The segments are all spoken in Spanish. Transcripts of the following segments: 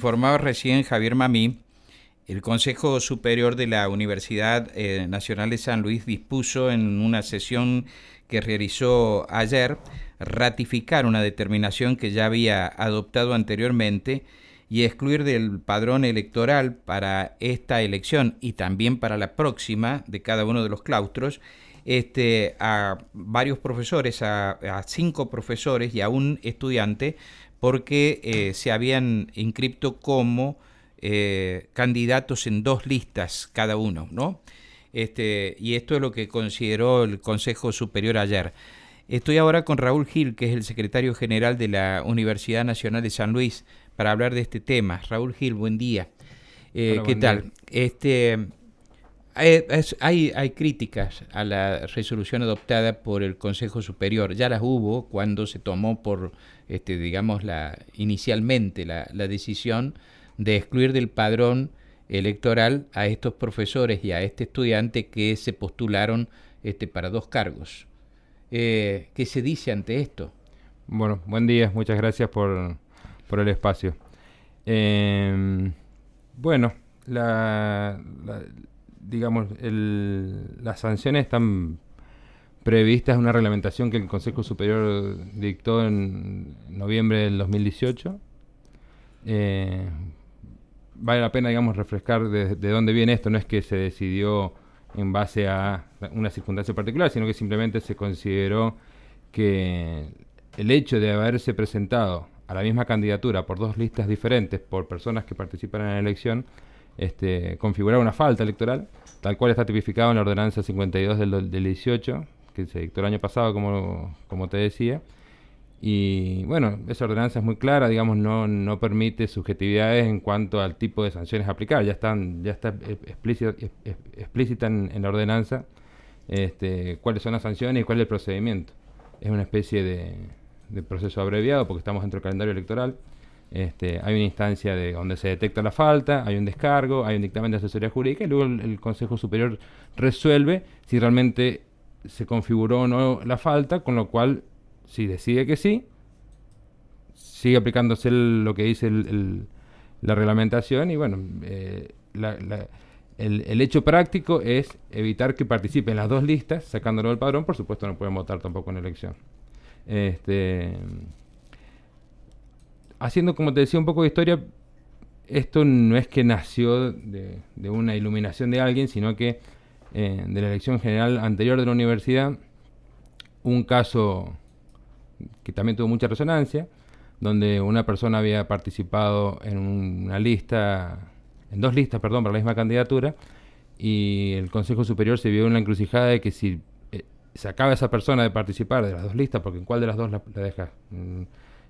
Informaba recién Javier Mamí, el Consejo Superior de la Universidad Nacional de San Luis dispuso en una sesión que realizó ayer ratificar una determinación que ya había adoptado anteriormente y excluir del padrón electoral para esta elección y también para la próxima de cada uno de los claustros a varios profesores, a 5 profesores y a un estudiante, porque se habían inscrito como candidatos en 2 listas cada uno, ¿no? Y esto es lo que consideró el Consejo Superior ayer. Estoy ahora con Raúl Gil, que es el secretario general de la Universidad Nacional de San Luis, para hablar de este tema. Raúl Gil, buen día. Hola, ¿Qué buen día. tal? Hay críticas a la resolución adoptada por el Consejo Superior. Ya las hubo cuando se tomó por, digamos, inicialmente la decisión de excluir del padrón electoral a estos profesores y a este estudiante que se postularon para 2 cargos. ¿Qué se dice ante esto? Bueno, buen día, muchas gracias por el espacio. Eh, bueno, digamos, las sanciones están previstas en una reglamentación que el Consejo Superior dictó en noviembre del 2018. Vale la pena, digamos, refrescar de dónde viene esto. No es que se decidió en base a una circunstancia particular, sino que simplemente se consideró que el hecho de haberse presentado a la misma candidatura por 2 listas diferentes por personas que participan en la elección configuraba una falta electoral, tal cual está tipificado en la ordenanza 52 del 18, que se dictó el año pasado, como te decía. Y bueno, esa ordenanza es muy clara, digamos, no permite subjetividades en cuanto al tipo de sanciones a aplicar. Ya está explícita en la ordenanza cuáles son las sanciones y cuál es el procedimiento. Es una especie de proceso abreviado porque estamos dentro del calendario electoral. Hay una instancia donde se detecta la falta, hay un descargo, hay un dictamen de asesoría jurídica y luego el Consejo Superior resuelve si realmente se configuró o no la falta, con lo cual, si decide que sí, sigue aplicándose lo que dice la reglamentación y bueno, el hecho práctico es evitar que participen las 2 listas, sacándolo del padrón. Por supuesto no pueden votar tampoco en elección. Haciendo, como te decía, un poco de historia, esto no es que nació de una iluminación de alguien, sino que de la elección general anterior de la universidad, un caso que también tuvo mucha resonancia, donde una persona había participado en 2 listas, perdón, para la misma candidatura, y el Consejo Superior se vio en la encrucijada de que si sacaba a esa persona de participar de las 2 listas, porque en cuál de las 2 la dejas,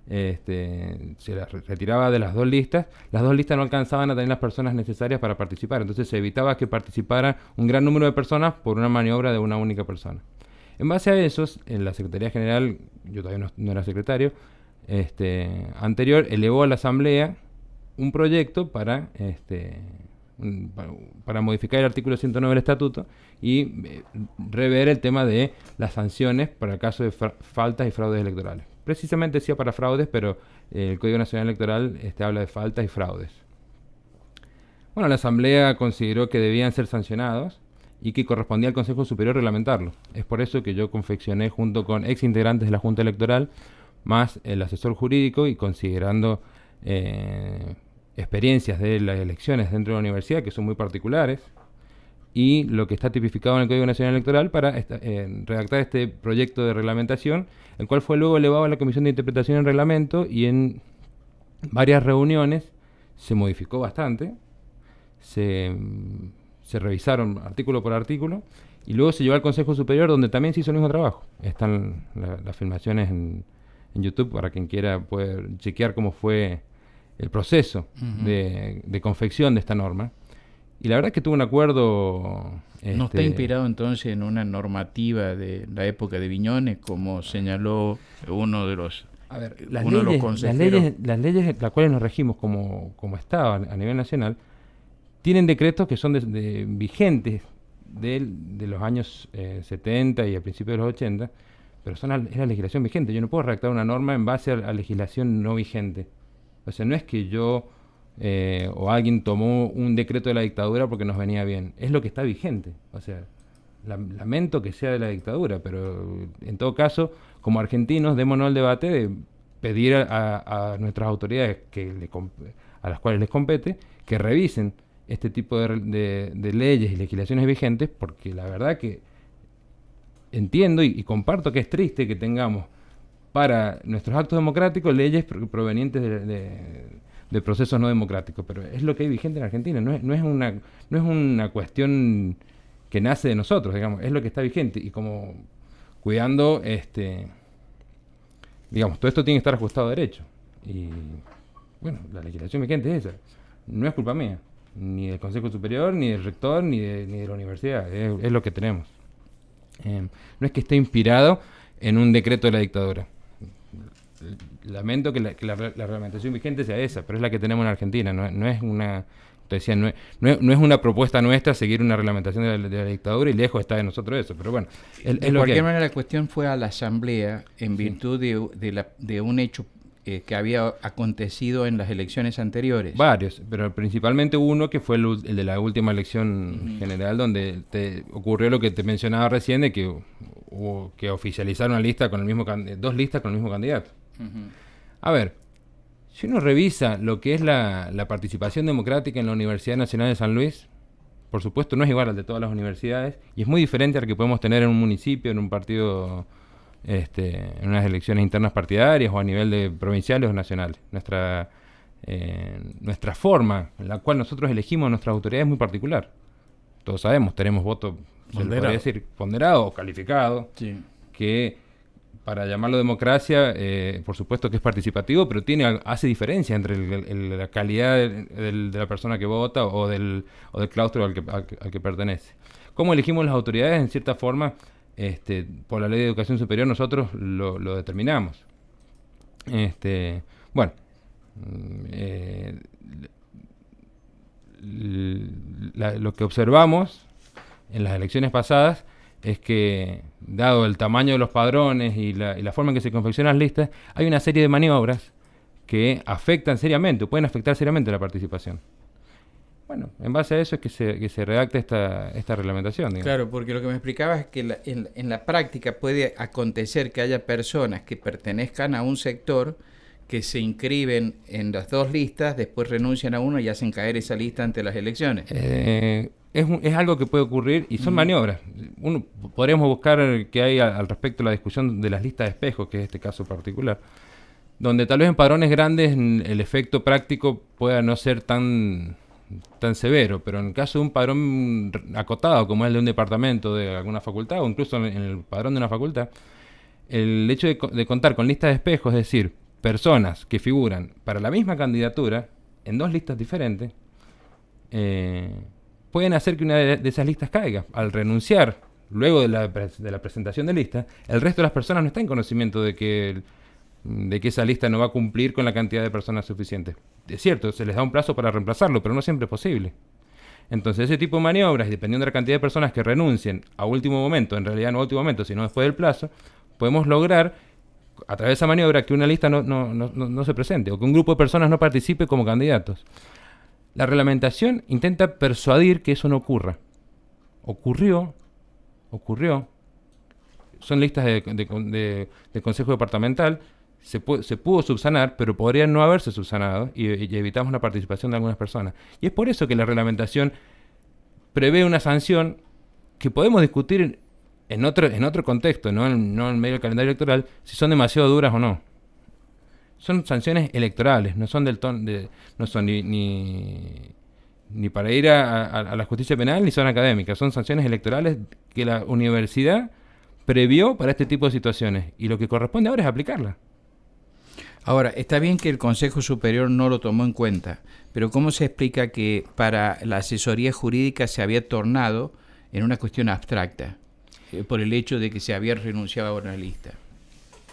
se la retiraba de las 2 listas, las 2 listas no alcanzaban a tener las personas necesarias para participar, entonces se evitaba que participara un gran número de personas por una maniobra de una única persona. En base a eso, en la Secretaría General, yo todavía no era secretario, anterior, elevó a la Asamblea un proyecto para modificar el artículo 109 del Estatuto y rever el tema de las sanciones para el caso de faltas y fraudes electorales. Precisamente decía para fraudes, pero el Código Nacional Electoral habla de faltas y fraudes. Bueno, la Asamblea consideró que debían ser sancionados y que correspondía al Consejo Superior reglamentarlo. Es por eso que yo confeccioné, junto con ex integrantes de la Junta Electoral, más el asesor jurídico, y considerando experiencias de las elecciones dentro de la universidad, que son muy particulares, y lo que está tipificado en el Código Nacional Electoral, para redactar este proyecto de reglamentación, el cual fue luego elevado a la Comisión de Interpretación en Reglamento, y en varias reuniones se modificó bastante, se revisaron artículo por artículo, y luego se llevó al Consejo Superior, donde también se hizo el mismo trabajo. Están las filmaciones en YouTube para quien quiera poder chequear cómo fue el proceso de confección de esta norma. Y la verdad es que tuvo un acuerdo. ¿No está inspirado entonces en una normativa de la época de Viñones, como señaló uno de los, A ver, uno de los consejeros? las leyes las cuales nos regimos como Estado a nivel nacional tienen decretos que son vigentes de los años 70 y a principios de los 80, pero es la legislación vigente. Yo no puedo redactar una norma en base a legislación no vigente. O sea, no es que yo o alguien tomó un decreto de la dictadura porque nos venía bien. Es lo que está vigente. O sea, lamento que sea de la dictadura, pero en todo caso, como argentinos, démonos el debate de pedir a nuestras autoridades a las cuales les compete que revisen este tipo de leyes y legislaciones vigentes, porque la verdad que entiendo y comparto que es triste que tengamos para nuestros actos democráticos leyes provenientes de procesos no democráticos, pero es lo que hay vigente en Argentina, no es una cuestión que nace de nosotros, digamos, es lo que está vigente, y como cuidando, digamos, todo esto tiene que estar ajustado a derecho, y bueno, la legislación vigente es esa, no es culpa mía, ni del Consejo Superior, ni del rector, ni de la universidad, es lo que tenemos. No es que esté inspirado en un decreto de la dictadura. Lamento que la reglamentación vigente sea esa, pero es la que tenemos en Argentina, no es una... Te decía, no es una propuesta nuestra seguir una reglamentación de la dictadura, y lejos está de nosotros eso, pero bueno. De cualquier manera, la cuestión fue a la Asamblea en virtud de un hecho que había acontecido en las elecciones anteriores. Varios, pero principalmente uno que fue el de la última elección general, donde ocurrió lo que te mencionaba recién, de que hubo que oficializar una lista con el mismo dos listas con el mismo candidato. A ver, si uno revisa lo que es la participación democrática en la Universidad Nacional de San Luis, por supuesto no es igual al de todas las universidades, y es muy diferente al que podemos tener en un municipio, en un partido, en unas elecciones internas partidarias o a nivel de provinciales o nacionales. Nuestra forma en la cual nosotros elegimos a nuestras autoridades es muy particular. Todos sabemos, tenemos voto, se le podría decir, ponderado o calificado, sí, que para llamarlo democracia, por supuesto que es participativo, pero hace diferencia entre la calidad de la persona que vota o del claustro al que pertenece. ¿Cómo elegimos las autoridades? En cierta forma, por la Ley de Educación Superior nosotros lo determinamos. Bueno, lo que observamos en las elecciones pasadas es que, dado el tamaño de los padrones y la forma en que se confeccionan las listas, hay una serie de maniobras que afectan seriamente, o pueden afectar seriamente la participación. Bueno, en base a eso es que se redacta esta reglamentación, digamos. Claro, porque lo que me explicabas es que en la práctica puede acontecer que haya personas que pertenezcan a un sector que se inscriben en las dos listas, después renuncian a uno y hacen caer esa lista ante las elecciones. Es algo que puede ocurrir y son maniobras. Podríamos buscar qué hay al respecto de la discusión de las listas de espejos, que es este caso particular, donde tal vez en padrones grandes el efecto práctico pueda no ser tan severo, pero en el caso de un padrón acotado, como es el de un departamento de alguna facultad, o incluso en el padrón de una facultad, el hecho de contar con listas de espejos, es decir, personas que figuran para la misma candidatura en dos listas diferentes, pueden hacer que una de esas listas caiga. Al renunciar, luego de la presentación de lista, el resto de las personas no está en conocimiento de que esa lista no va a cumplir con la cantidad de personas suficientes. Es cierto, se les da un plazo para reemplazarlo, pero no siempre es posible. Entonces, ese tipo de maniobras, dependiendo de la cantidad de personas que renuncien a último momento, en realidad no a último momento, sino después del plazo, podemos lograr, a través de esa maniobra, que una lista no se presente, o que un grupo de personas no participe como candidatos. La reglamentación intenta persuadir que eso no ocurra. Ocurrió. Son listas de consejo departamental, se pudo subsanar, pero podría no haberse subsanado y evitamos la participación de algunas personas. Y es por eso que la reglamentación prevé una sanción que podemos discutir en otro contexto, no en medio del calendario electoral, si son demasiado duras o no. Son sanciones electorales, no son no son ni para ir a la justicia penal, ni son académicas, son sanciones electorales que la universidad previó para este tipo de situaciones, y lo que corresponde ahora es aplicarla. Ahora, está bien que el Consejo Superior no lo tomó en cuenta, pero ¿cómo se explica que para la asesoría jurídica se había tornado en una cuestión abstracta por el hecho de que se había renunciado a una lista?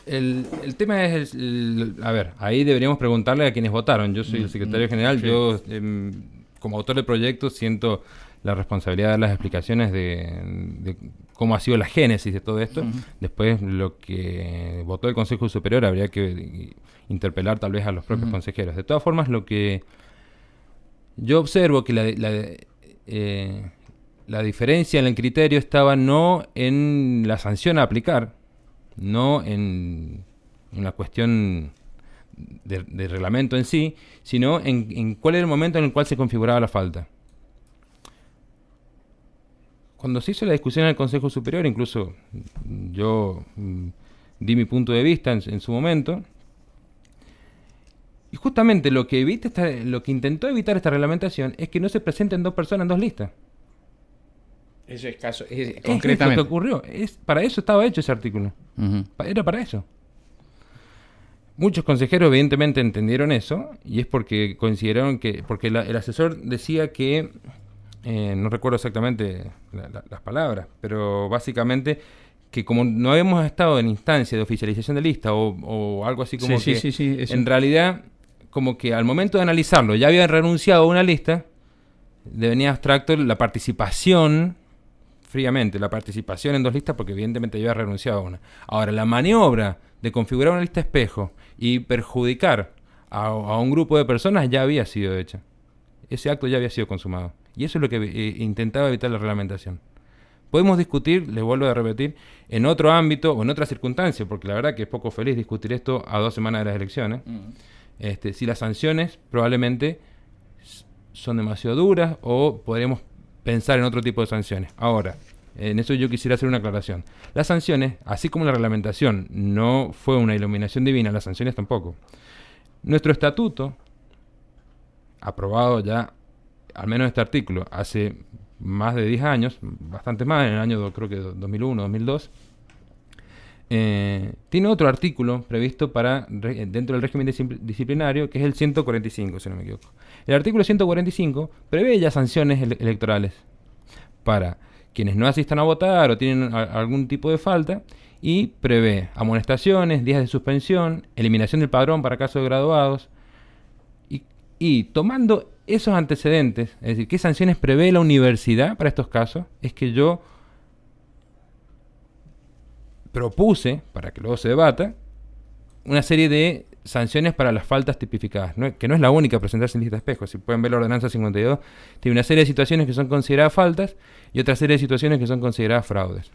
El tema es, a ver, ahí deberíamos preguntarle a quienes votaron. Yo soy el secretario general, sí. Yo como autor del proyecto siento la responsabilidad de las explicaciones de cómo ha sido la génesis de todo esto. Después, lo que votó el Consejo Superior habría que interpelar tal vez a los propios consejeros. De todas formas, lo que yo observo que la diferencia en el criterio estaba no en la sanción a aplicar, no en la cuestión de reglamento en sí, sino en cuál era el momento en el cual se configuraba la falta. Cuando se hizo la discusión en el Consejo Superior, incluso yo di mi punto de vista en su momento, y justamente lo que intentó evitar esta reglamentación es que no se presenten dos personas en dos listas. Eso es caso, concretamente. Es lo que ocurrió. Para eso estaba hecho ese artículo. Era para eso. Muchos consejeros evidentemente entendieron eso, y es porque consideraron que... Porque el asesor decía que... no recuerdo exactamente las palabras, pero básicamente que como no habíamos estado en instancia de oficialización de lista o algo así como en realidad como que al momento de analizarlo ya habían renunciado a una lista, devenía abstracto la participación, fríamente, la participación en dos listas porque evidentemente había renunciado a una. Ahora, la maniobra de configurar una lista espejo y perjudicar a un grupo de personas ya había sido hecha. Ese acto ya había sido consumado. Y eso es lo que intentaba evitar la reglamentación. Podemos discutir, les vuelvo a repetir, en otro ámbito o en otra circunstancia, porque la verdad que es poco feliz discutir esto a 2 semanas de las elecciones, si las sanciones probablemente son demasiado duras o podríamos pensar en otro tipo de sanciones. Ahora, en eso yo quisiera hacer una aclaración. Las sanciones, así como la reglamentación no fue una iluminación divina, las sanciones tampoco. Nuestro estatuto, aprobado ya, al menos este artículo, hace más de 10 años, bastante más, en el año creo que 2001, 2002, tiene otro artículo previsto dentro del régimen disciplinario, que es el 145, si no me equivoco. El artículo 145 prevé ya sanciones electorales para quienes no asistan a votar o tienen algún tipo de falta, y prevé amonestaciones, días de suspensión, eliminación del padrón para casos de graduados, y tomando esos antecedentes, es decir, ¿qué sanciones prevé la universidad para estos casos? Es que yo propuse, para que luego se debata, una serie de sanciones para las faltas tipificadas, que no es la única presentarse en lista de espejo. Si pueden ver la ordenanza 52, tiene una serie de situaciones que son consideradas faltas y otra serie de situaciones que son consideradas fraudes.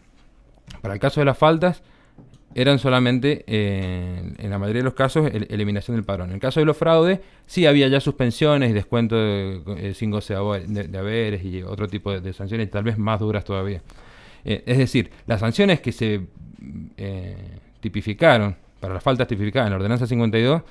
Para el caso de las faltas, eran solamente, en la mayoría de los casos, eliminación del padrón. En el caso de los fraudes, sí había ya suspensiones y descuento sin goce de haberes y otro tipo de sanciones, tal vez más duras todavía. Es decir, las sanciones que se tipificaron, para las faltas tipificadas en la ordenanza 52,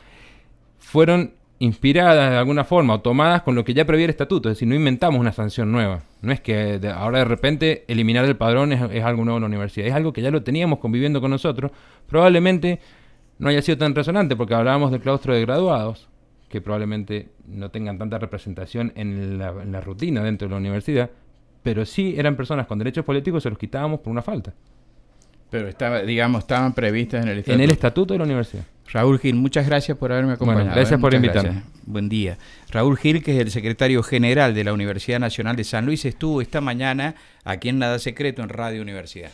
fueron inspiradas de alguna forma o tomadas con lo que ya prevía el estatuto. Es decir, no inventamos una sanción nueva. No es que ahora de repente eliminar el padrón es algo nuevo en la universidad. Es algo que ya lo teníamos conviviendo con nosotros. Probablemente no haya sido tan resonante porque hablábamos del claustro de graduados, que probablemente no tengan tanta representación en la rutina dentro de la universidad, pero sí eran personas con derechos políticos, se los quitábamos por una falta. Pero estaban previstas en el estatuto. En el estatuto de la universidad. Raúl Gil, muchas gracias por haberme acompañado. Bueno, gracias por invitarme. Gracias. Buen día. Raúl Gil, que es el secretario general de la Universidad Nacional de San Luis, estuvo esta mañana aquí en Nada Secreto en Radio Universidad.